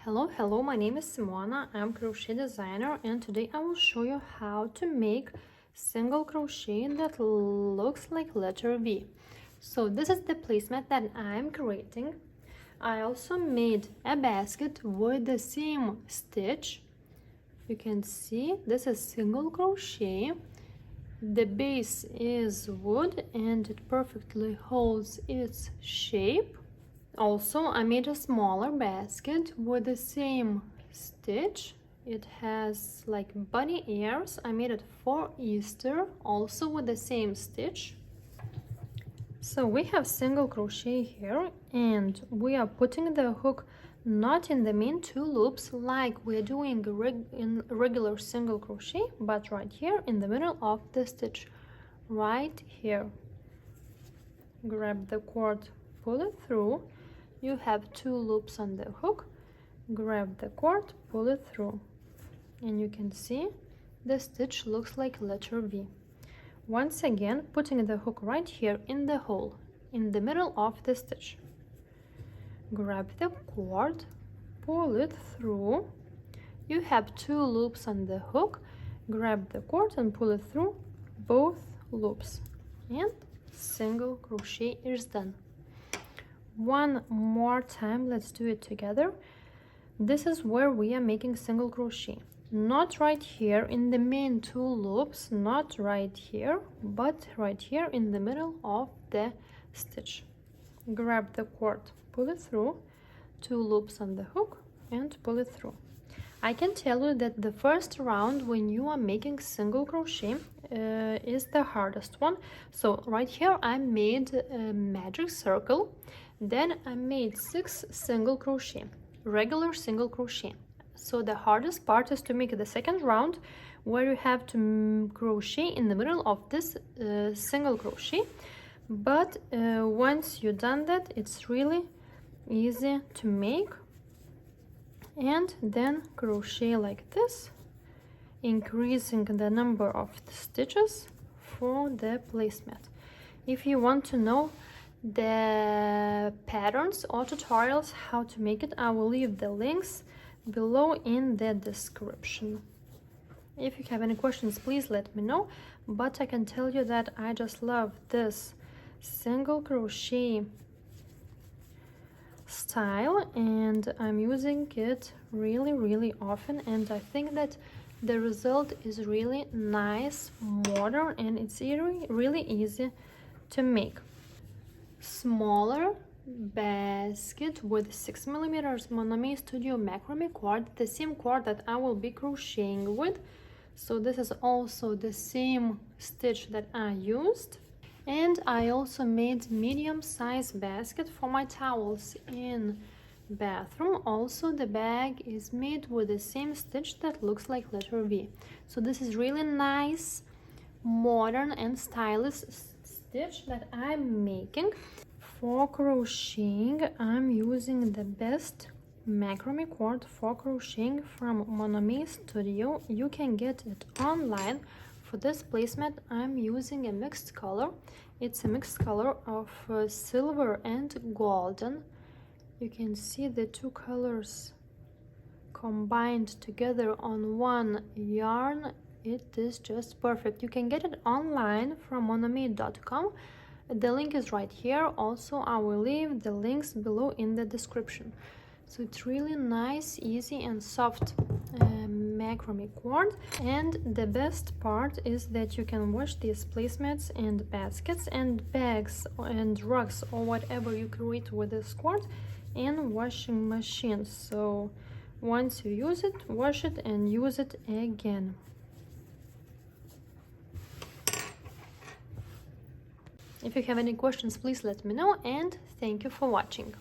Hello, my name is Simona. I'm crochet designer, and today I will show you how to make single crochet that looks like letter V. So this is the placemat that I'm creating. I also made a basket with the same stitch. You can see this is single crochet. The base is wood and it perfectly holds its shape. Also, I made a smaller basket with the same stitch. It has like bunny ears. I made it for Easter, also with the same stitch. So we have single crochet here, and we are putting the hook not in the main two loops like we're doing in regular single crochet, but right here in the middle of the stitch, right here. Grab the cord, pull it through. You have two loops on the hook. Grab the cord, pull it through, and you can see the stitch looks like letter V. Once again, putting the hook right here in the hole in the middle of the stitch. Grab the cord, pull it through. You have two loops on the hook. Grab the cord and pull it through both loops, and single crochet is done. One more time, let's do it together. This is where we are making single crochet, not right here in the main two loops, not right here, but right here in the middle of the stitch. Grab the cord, pull it through, two loops on the hook, and pull it through. I can tell you that the first round when you are making single crochet is the hardest one. So right here I made a magic circle, then I made 6 single crochet, regular single crochet. So the hardest part is to make the second round, where you have to crochet in the middle of this single crochet. But once you've done that, it's really easy to make. And then crochet like this, increasing the number of stitches for the placemat. If you want to know the patterns or tutorials how to make it, I will leave the links below in the description. If you have any questions, please let me know, but I can tell you that I just love this single crochet style, and I'm using it really often, and I think that the result is really nice, modern, and it's really easy to make. Smaller basket with 6mm Monomer Studio macrame cord, the same cord that I will be crocheting with. So this is also the same stitch that I used. And I also made medium-size basket for my towels in bathroom. Also, the bag is made with the same stitch that looks like letter V. So this is really nice, modern and stylish stitch that I'm making. For crocheting, I'm using the best macrame cord for crocheting from Monomer Studio. You can get it online. For this placemat, I'm using a mixed color. It's a mixed color of silver and golden. You can see the two colors combined together on one yarn. It is just perfect. You can get it online from monomer.com. The link is right here. Also, I will leave the links below in the description. So it's really nice, easy and soft macrame cord. And the best part is that you can wash these placemats and baskets and bags and rugs or whatever you create with this cord in washing machine. So once you use it, wash it and use it again. If you have any questions, please let me know, and thank you for watching.